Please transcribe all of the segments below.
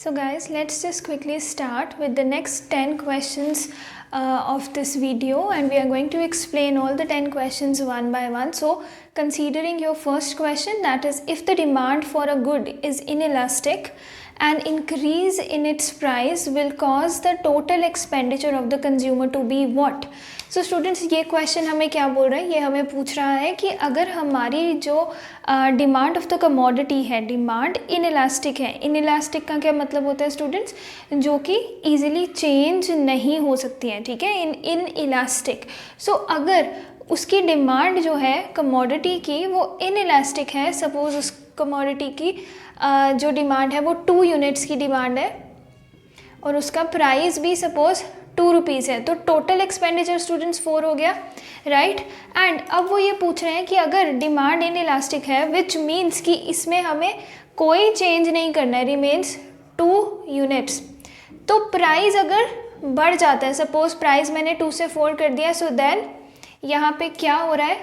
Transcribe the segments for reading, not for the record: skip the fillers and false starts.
So guys, let's just quickly start with the next 10 questions of this video, and we are going to explain all the 10 questions one by one. So considering your first question, that is, if the demand for a good is inelastic, an increase in its price will cause the total expenditure of the consumer to be what? So students, ये question हमें क्या बोल रहा है? ये हमें पूछ रहा है कि अगर हमारी जो डिमांड ऑफ द कमोडिटी है, डिमांड इनइलास्टिक है. इनइलास्टिक का क्या मतलब होता है स्टूडेंट्स? जो कि ईजिली चेंज नहीं हो सकती है, ठीक है, इनइलास्टिक. सो अगर उसकी डिमांड जो है कमोडिटी की वो इनइलास्टिक है, सपोज उस कमोडिटी की जो डिमांड है वो 2 यूनिट्स की डिमांड है और उसका प्राइस भी सपोज 2 रुपीज़ है, तो टोटल एक्सपेंडिचर स्टूडेंट्स 4 हो गया, राइट. एंड अब वो ये पूछ रहे हैं कि अगर डिमांड इनइलास्टिक है, विच मीन्स कि इसमें हमें कोई चेंज नहीं करना है, रिमेन्स 2 यूनिट्स, तो प्राइस अगर बढ़ जाता है, सपोज प्राइस मैंने 2 से 4 कर दिया, सो देन यहाँ पे क्या हो रहा है,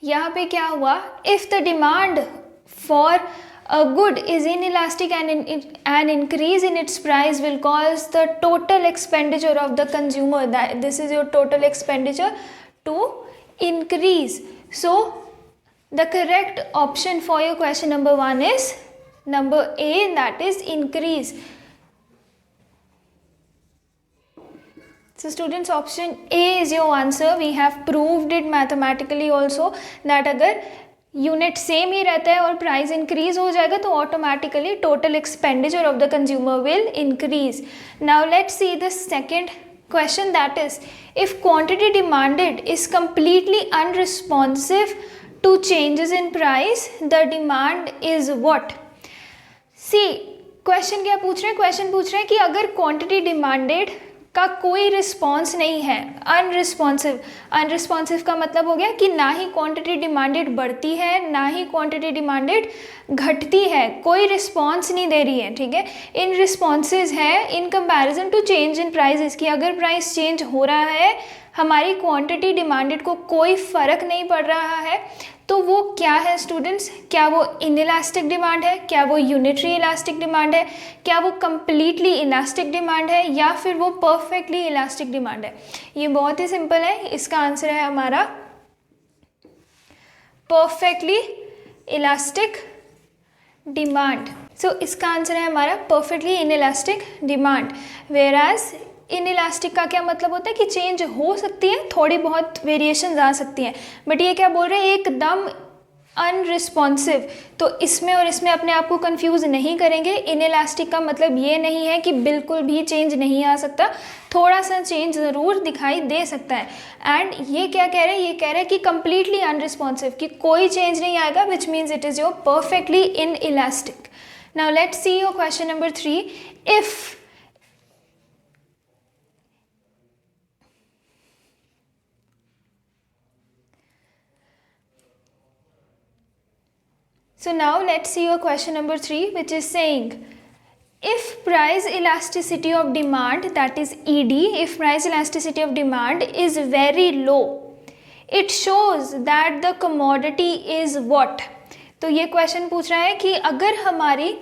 यहाँ पे क्या हुआ, if the demand for a good is inelastic and an increase in its price will cause the total expenditure of the consumer, that this is your total expenditure, to increase. So the correct option for your question number 1 is number A, that is increase. So students, option A is your answer. We have proved it mathematically also that अगर unit same ही रहता है और price increase हो जाएगा तो automatically total expenditure of the consumer will increase. Now let's see the second question, that is if quantity demanded is completely unresponsive to changes in price, the demand is what? See question क्या पूछ रहे हैं? Question पूछ रहे हैं कि अगर quantity demanded का कोई रिस्पॉन्स नहीं है, अनरिस्पॉन्सिव. अनरिस्पॉन्सिव का मतलब हो गया कि ना ही क्वांटिटी डिमांडेड बढ़ती है ना ही क्वांटिटी डिमांडेड घटती है, कोई रिस्पॉन्स नहीं दे रही है, ठीक है. इन रिस्पॉन्सेज है in comparison to change in prices, की अगर प्राइस चेंज हो रहा है, हमारी क्वांटिटी डिमांडेड को कोई फ़र्क नहीं पड़ रहा है, तो वो क्या है स्टूडेंट्स? क्या वो इनइलास्टिक डिमांड है, क्या वो यूनिटरी इलास्टिक डिमांड है, क्या वो कम्प्लीटली इलास्टिक डिमांड है, या फिर वो परफेक्टली इलास्टिक डिमांड है? ये बहुत ही सिंपल है, इसका आंसर है हमारा परफेक्टली इलास्टिक डिमांड. सो इसका आंसर है हमारा perfectly inelastic demand. Whereas inelastic का क्या मतलब होता है कि चेंज हो सकती है, थोड़ी बहुत वेरिएशंस आ सकती हैं, बट ये क्या बोल रहे हैं, एकदम अनरिस्पॉन्सिव. तो इसमें और इसमें अपने आप को कंफ्यूज नहीं करेंगे. इनइलास्टिक का मतलब ये नहीं है कि बिल्कुल भी चेंज नहीं आ सकता, थोड़ा सा चेंज ज़रूर दिखाई दे सकता है. एंड ये क्या कह रहे हैं? ये कह रहे हैं कि कंप्लीटली अनरिस्पॉन्सिव, कि कोई चेंज नहीं आएगा, which means it is your perfectly inelastic. Now let's see your question number 3. If So now let's see your question number 3, which is saying if price elasticity of demand, that is ED, if price elasticity of demand is very low, it shows that the commodity is what? तो ये question पूछ रहा है कि अगर हमारी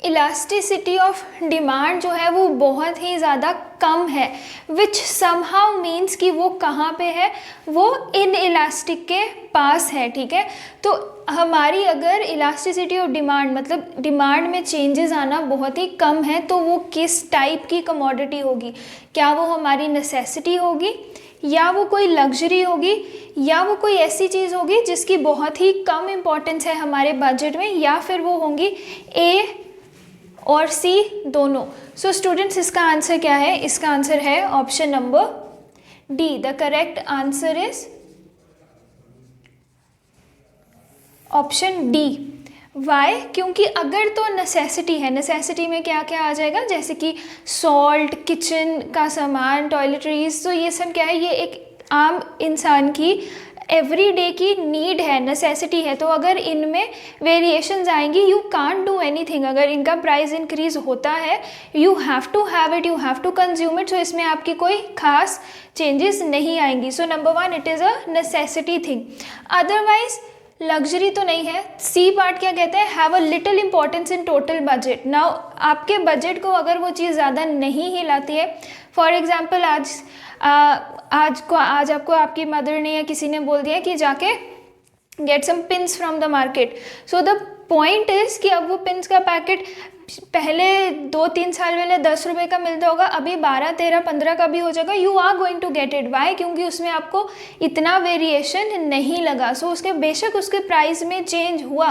elasticity of demand जो है वो बहुत ही ज़्यादा कम है, विच समहाउ मीन्स कि वो कहाँ पे है, वो इन इलास्टिक के पास है, ठीक है. तो हमारी अगर इलास्टिसिटी ऑफ डिमांड मतलब डिमांड में चेंजेस आना बहुत ही कम है, तो वो किस टाइप की कमोडिटी होगी? क्या वो हमारी नेसेसिटी होगी, या वो कोई लग्जरी होगी, या वो कोई ऐसी चीज़ होगी जिसकी बहुत ही कम इम्पोर्टेंस है हमारे बजट में, या फिर वो होंगी ए और सी दोनों. सो स्टूडेंट्स, इसका आंसर क्या है? इसका आंसर है option number D. The correct answer is option D. Why? क्योंकि अगर तो नेसेसिटी है, नेसेसिटी में क्या क्या आ जाएगा, जैसे कि सॉल्ट, किचन का सामान, टॉयलेटरीज, तो ये सब क्या है, ये एक आम इंसान की एवरीडे की नीड है, नेसेसिटी है. तो अगर इनमें वेरिएशंस आएंगी, यू कांट डू एनीथिंग. अगर इनका प्राइस इंक्रीज होता है, you have to have it, you have to consume it. So इसमें आपकी कोई खास चेंजेस नहीं आएंगी. So number 1, it is a necessity thing. Otherwise luxury तो नहीं है। सी पार्ट क्या कहते हैं, have a little importance in total budget. Now आपके बजट को अगर वो चीज़ ज़्यादा नहीं हिलाती है, फॉर एग्जाम्पल आज आपको आपकी मदर ने या किसी ने बोल दिया कि जाके get some pins from the market, so the point is कि अब वो पिन्स का पैकेट पहले 2-3 साल पहले 10 रुपये का मिलता होगा, अभी 12, 13, 15 का भी हो जाएगा। You are going to get it, why? क्योंकि उसमें आपको इतना वेरिएशन नहीं लगा। सो उसके बेशक उसके प्राइस में चेंज हुआ,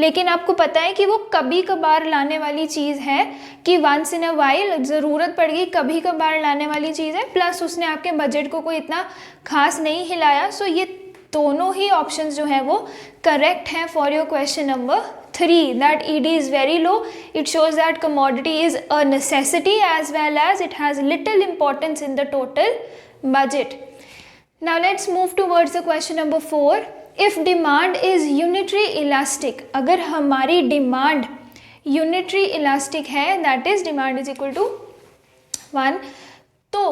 लेकिन आपको पता है कि वो कभी कभार लाने वाली चीज़ है, कि वंस इन अ वाइल ज़रूरत पड़ गई, कभी कभार लाने वाली चीज़ है, प्लस उसने आपके बजट को कोई इतना खास नहीं हिलाया। सो ये दोनों ही ऑप्शंस जो है वो करेक्ट हैं for your question number 3, that ED is very low. It shows that commodity is a necessity as well as it has little importance in the total budget. Now let's move towards the question number 4. If demand is unitary elastic, अगर हमारी demand unitary elastic है, that is demand is equal to 1, तो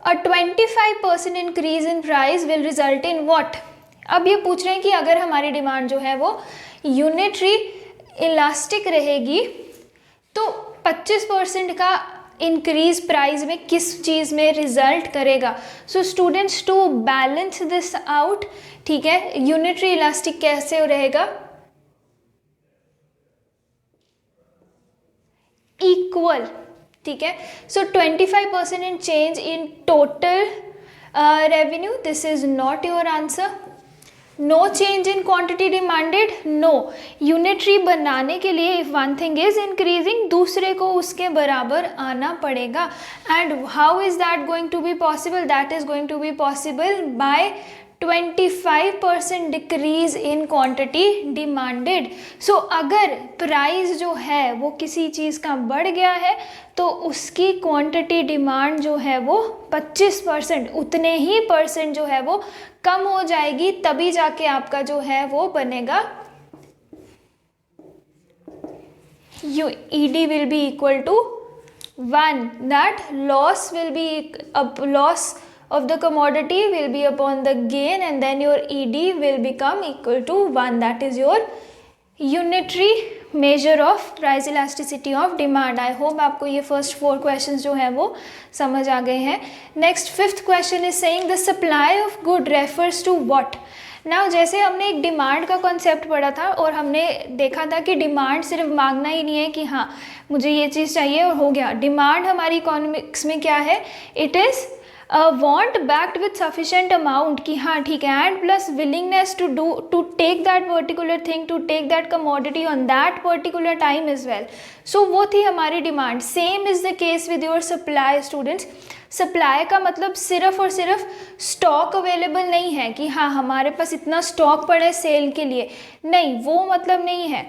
a 25% increase in price will result in what? अब ये पूछ रहे हैं कि अगर हमारी डिमांड जो है वो यूनिटरी इलास्टिक रहेगी तो 25% का इंक्रीज प्राइस में किस चीज़ में रिजल्ट करेगा। So students, to balance this out, ठीक है, यूनिटरी इलास्टिक कैसे रहेगा, इक्वल, ठीक है। So 25% in change in total revenue, this is not your answer. No change in quantity demanded, no. Unitary बनाने के लिए if one thing is increasing, दूसरे को उसके बराबर आना पड़ेगा। And how is that going to be possible? That is going to be possible by 25% decrease in quantity demanded. So अगर प्राइस जो है वो किसी चीज़ का बढ़ गया है तो उसकी क्वांटिटी डिमांड जो है वो 25%, उतने ही परसेंट जो है वो कम हो जाएगी, तभी जाके आपका जो है वो बनेगा ED will be equal to 1. That loss will be loss of the commodity will be upon the gain, and then your ED will become equal to 1. That is your unitary measure of price elasticity of demand. I hope आपको ये first 4 questions जो है वो समझ आ गए हैं. Next 5th question is saying the supply of good refers to what? Now जैसे हमने एक डिमांड का कॉन्सेप्ट पढ़ा था और हमने देखा था कि डिमांड सिर्फ मांगना ही नहीं है कि हाँ मुझे ये चीज़ चाहिए और हो गया। डिमांड हमारी इकोनॉमिक्स में क्या है? It is want backed with sufficient amount, कि हाँ ठीक है, and plus willingness to take that particular thing, to take that commodity on that particular time as well. So वो थी हमारी demand. Same is the case with your supply students. Supply का मतलब सिर्फ और सिर्फ स्टॉक अवेलेबल नहीं है कि हाँ हमारे पास इतना स्टॉक पड़ा है सेल के लिए, नहीं, वो मतलब नहीं है।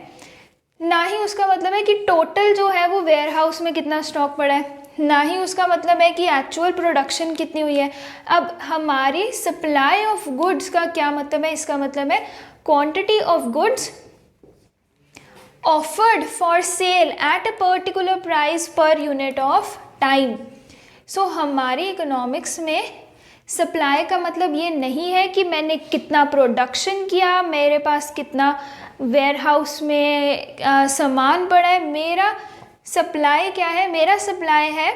ना ही उसका मतलब है कि टोटल जो है वो वेयर हाउस में कितना स्टॉक पड़ा है, ना ही उसका मतलब है कि एक्चुअल प्रोडक्शन कितनी हुई है। अब हमारी सप्लाई ऑफ गुड्स का क्या मतलब है? इसका मतलब है quantity of goods offered for sale at a particular price per unit of time. So हमारी इकोनॉमिक्स में सप्लाई का मतलब ये नहीं है कि मैंने कितना प्रोडक्शन किया, मेरे पास कितना वेयर हाउस में सामान पड़ा है। मेरा सप्लाई क्या है? मेरा सप्लाई है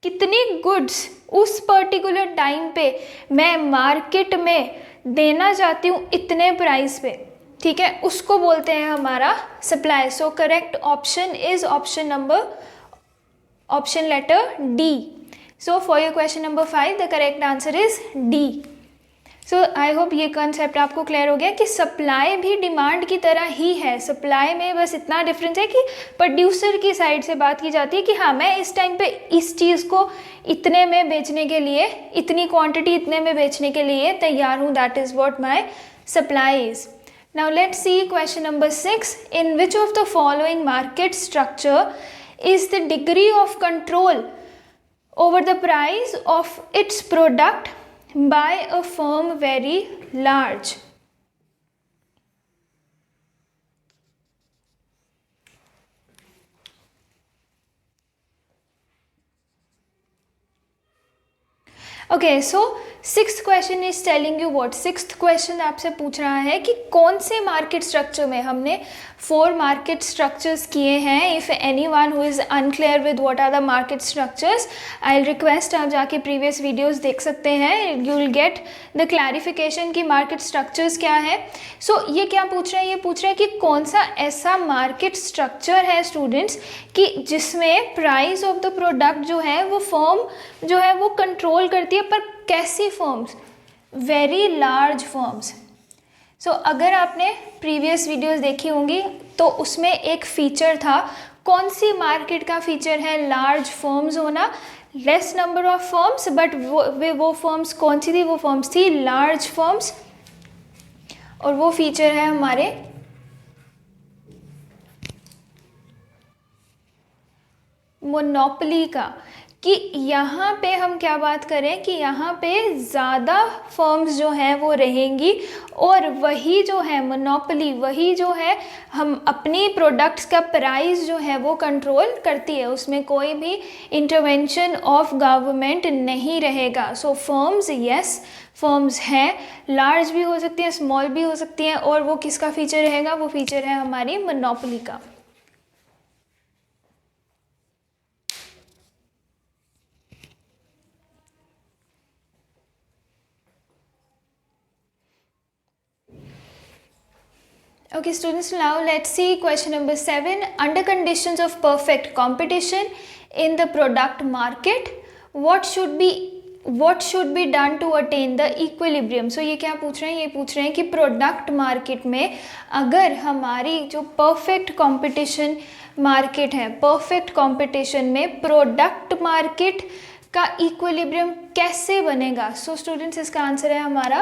कितनी गुड्स उस पर्टिकुलर टाइम पे मैं मार्केट में देना चाहती हूँ इतने प्राइस पे, ठीक है, उसको बोलते हैं हमारा supply. So correct option is option letter D. So for your question number 5 the correct answer is D. So I hope ये कंसेप्ट आपको क्लियर हो गया कि सप्लाई भी डिमांड की तरह ही है। सप्लाई में बस इतना डिफरेंस है कि प्रोड्यूसर की साइड से बात की जाती है कि हाँ मैं इस टाइम पे इस चीज़ को इतने में बेचने के लिए, इतनी क्वांटिटी इतने में बेचने के लिए तैयार हूँ, that is what my supply is. Now let's C question number 6. In which of the following market structure is the degree of control over the price of its product by a firm very large? Okay, so sixth question is telling you what, sixth question आपसे पूछ रहा है कि कौन से market structure में, हमने 4 market structures किए हैं. If any one who is unclear with what are the market structures, I request आप जाके प्रीवियस वीडियोस देख सकते हैं, you will get the clarification कि मार्केट स्ट्रक्चर्स क्या है. सो ये क्या पूछ रहे हैं, ये पूछ रहे हैं कि कौन सा ऐसा मार्केट स्ट्रक्चर है स्टूडेंट्स कि जिसमें प्राइस ऑफ द प्रोडक्ट जो है वो फर्म जो है वो कंट्रोल करती है, पर कैसी फर्म्स, वेरी लार्ज फर्म्स. सो अगर आपने प्रीवियस वीडियोस देखी होंगी तो उसमें एक फीचर था, कौन सी मार्केट का फीचर है, लार्ज फर्म्स होना, less number of firms, but वो फर्म्स कौन सी थी, वो फर्म्स थी लार्ज फर्म्स. और वो फीचर है हमारे मोनोपोली का, कि यहाँ पे हम क्या बात करें कि यहाँ पे ज़्यादा फर्म्स जो हैं वो रहेंगी और वही जो है मोनोपोली, वही जो है हम अपनी प्रोडक्ट्स का प्राइस जो है वो कंट्रोल करती है, उसमें कोई भी इंटरवेंशन ऑफ गवर्नमेंट नहीं रहेगा. सो फर्म्स, यस फर्म्स हैं, लार्ज भी हो सकती हैं, स्मॉल भी हो सकती हैं, और वो किसका फीचर रहेगा, वो फीचर है हमारी मोनोपोली का. Okay students, now let's see question number 7. Under conditions of perfect competition in the product market, what should be done to attain the equilibrium? So ये क्या पूछ रहे हैं, ये पूछ रहे हैं कि प्रोडक्ट मार्केट में अगर हमारी जो परफेक्ट कंपटीशन मार्केट है, परफेक्ट कंपटीशन में प्रोडक्ट मार्केट का इक्विलिब्रियम कैसे बनेगा. सो स्टूडेंट्स इसका आंसर है हमारा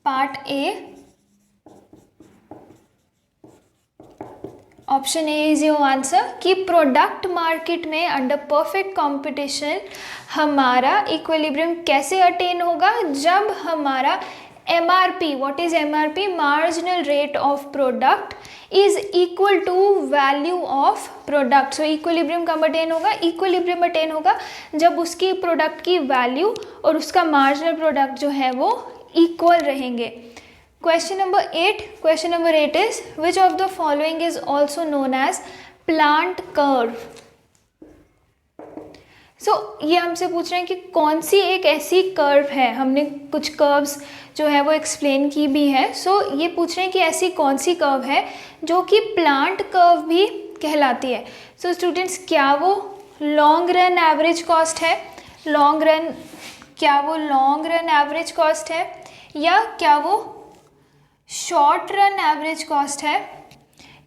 part A, option A is your answer, कि प्रोडक्ट मार्केट में अंडर परफेक्ट कंपटीशन हमारा इक्विलिब्रियम कैसे अटेन होगा, जब हमारा MRP, what is MRP, marginal rate of product is equal to value of product. So equilibrium कब अटेन होगा, equilibrium attain होगा जब उसकी प्रोडक्ट की वैल्यू और उसका मार्जिनल प्रोडक्ट जो है वो इक्वल रहेंगे. Question number 8 is, which of the following is also known as plant curve? So ये हमसे पूछ रहे हैं कि कौन सी एक ऐसी कर्व है, हमने कुछ कर्व्स जो है वो एक्सप्लेन की भी है. सो ये पूछ रहे हैं कि ऐसी कौन सी कर्व है जो कि प्लांट कर्व भी कहलाती है. सो स्टूडेंट्स, क्या वो लॉन्ग रन एवरेज कॉस्ट है, क्या वो लॉन्ग रन एवरेज कॉस्ट है, या क्या वो शॉर्ट रन एवरेज कॉस्ट है,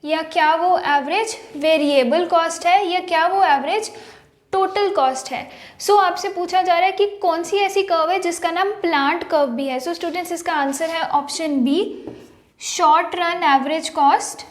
या क्या वो एवरेज वेरिएबल कॉस्ट है, या क्या वो एवरेज टोटल कॉस्ट है. सो आपसे पूछा जा रहा है कि कौन सी ऐसी कर्व है जिसका नाम प्लांट कर्व भी है. सो स्टूडेंट्स इसका आंसर है option B, short run average cost.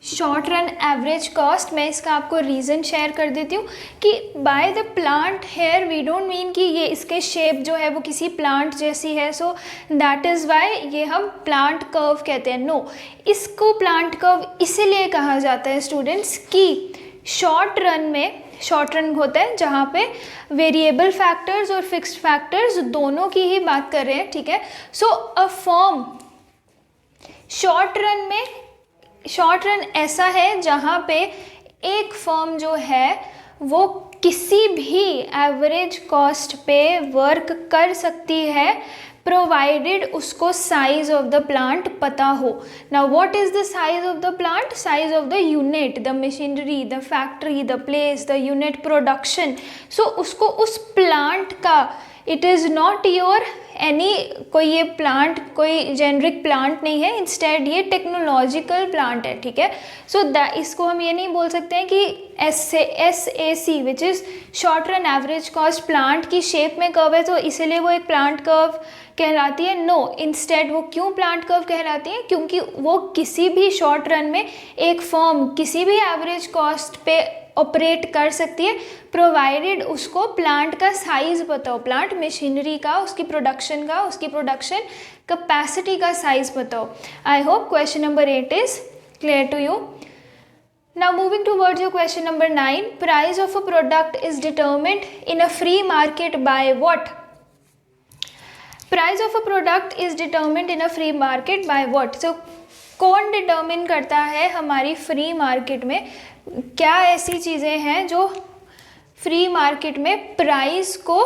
Short run average cost, मैं इसका आपको रीज़न शेयर कर देती हूँ कि by the plant here we don't mean कि ये इसके शेप जो है वो किसी प्लांट जैसी है, सो दैट इज़ वाई ये हम प्लांट कर्व कहते हैं. नो, इसको प्लांट कर्व इसीलिए कहा जाता है स्टूडेंट्स कि शॉर्ट रन होता है जहाँ पे वेरिएबल फैक्टर्स और फिक्स्ड फैक्टर्स दोनों की ही बात कर रहे हैं, ठीक है. सो अ फर्म शॉर्ट रन ऐसा है जहाँ पे एक फर्म जो है वो किसी भी एवरेज कॉस्ट पे वर्क कर सकती है, प्रोवाइडेड उसको साइज ऑफ द प्लांट पता हो. Now what is the size of the plant, size of the unit, the machinery, the factory, the place, the unit production. So उसको उस प्लांट का, it is not your any, कोई ये plant कोई generic plant नहीं है, instead ये technological plant है, ठीक है. सो इसको हम ये नहीं बोल सकते हैं कि SAC which is short run average cost plant की शेप में कर्व है तो इसीलिए वो एक प्लांट कर्व कहलाती है. नो, इंस्टेड वो क्यों प्लांट कर्व कहलाती है, क्योंकि वो किसी भी शॉर्ट रन में एक फर्म किसी भी एवरेज कॉस्ट पे ऑपरेट कर सकती है, प्रोवाइडेड उसको प्लांट का साइज पता हो, प्लांट मशीनरी का, उसकी प्रोडक्शन कैपेसिटी का साइज पता हो. I hope question number 8 is clear to you. Now moving towards your question number 9, price of a product is determined in a free market by what? Price of a product is determined in a free market by what? So कौन determine करता है हमारी free market में? क्या ऐसी चीज़ें हैं जो फ्री मार्केट में प्राइस को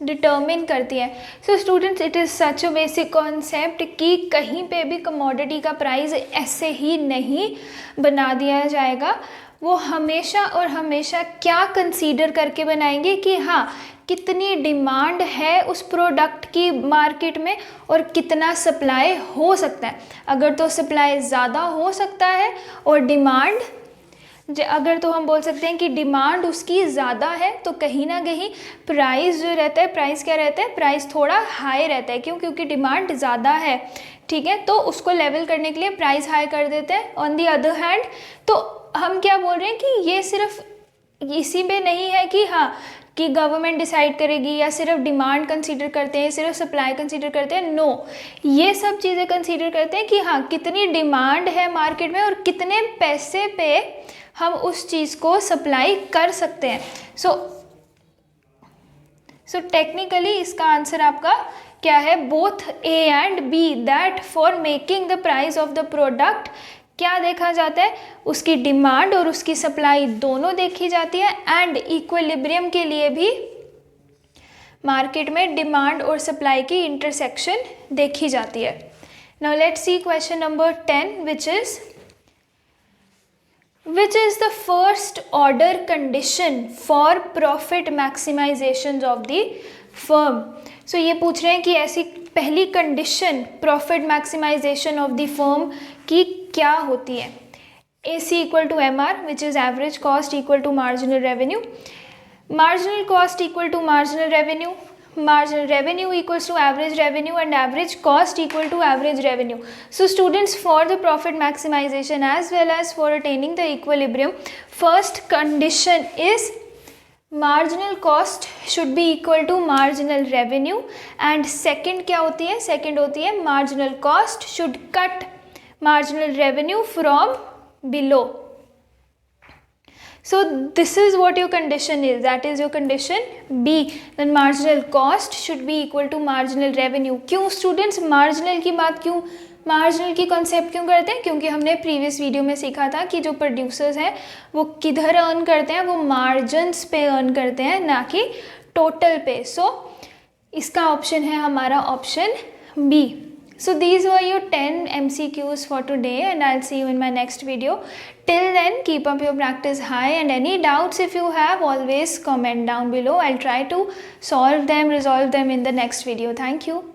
डिटर्मिन करती है? So students, it is such a basic concept कि कहीं पे भी कमोडिटी का प्राइस ऐसे ही नहीं बना दिया जाएगा. वो हमेशा और हमेशा क्या कंसीडर करके बनाएंगे कि हाँ, कितनी डिमांड है उस प्रोडक्ट की मार्केट में और कितना सप्लाई हो सकता है. अगर तो सप्लाई ज़्यादा हो सकता है और डिमांड, अगर तो हम बोल सकते हैं कि डिमांड उसकी ज़्यादा है, तो कहीं ना कहीं प्राइस जो रहता है, प्राइस क्या रहता है, प्राइस थोड़ा हाई रहता है. क्यों? क्योंकि डिमांड ज़्यादा है. ठीक है, तो उसको लेवल करने के लिए प्राइस हाई कर देते हैं. ऑन दी अदर हैंड, तो हम क्या बोल रहे हैं कि ये सिर्फ इसी में नहीं है कि हाँ, कि गवर्नमेंट डिसाइड करेगी या सिर्फ डिमांड कंसीडर करते हैं, सिर्फ सप्लाई कंसीडर करते हैं. नो, ये सब चीज़ें कंसीडर करते हैं कि हाँ, कितनी डिमांड है मार्केट में और कितने पैसे पे हम उस चीज़ को सप्लाई कर सकते हैं. सो टेक्निकली इसका आंसर आपका क्या है? Both A and B. That for making the price of the product क्या देखा जाता है? उसकी डिमांड और उसकी सप्लाई दोनों देखी जाती है. एंड इक्विलिब्रियम के लिए भी मार्केट में डिमांड और सप्लाई की इंटरसेक्शन देखी जाती है. Now let's C question number 10, which is the first order condition for profit maximization of the firm. So ये पूछ रहे हैं कि ऐसी पहली condition profit maximization of the firm की क्या होती है? AC equal to MR, which is average cost equal to marginal revenue. Marginal cost equal to marginal revenue. Marginal revenue equals to average revenue and average cost equal to average revenue. So students, for the profit maximization as well as for attaining the equilibrium, first condition is marginal cost should be equal to marginal revenue, and second क्या होती है? second होती है marginal cost should cut marginal revenue from below. So this is what your condition is, that is your condition B. Then marginal cost should be equal to marginal revenue. क्यों students marginal की बात क्यों, marginal की concept क्यों करते हैं? क्योंकि हमने previous video में सीखा था कि जो producers हैं वो किधर earn करते हैं, वो margins पे earn करते हैं, ना कि total पे. So इसका option है हमारा option B. So these were your 10 MCQs for today, and I'll see you in my next video. Till then, keep up your practice high, and any doubts if you have, always comment down below. I'll try to solve them, resolve them in the next video. Thank you.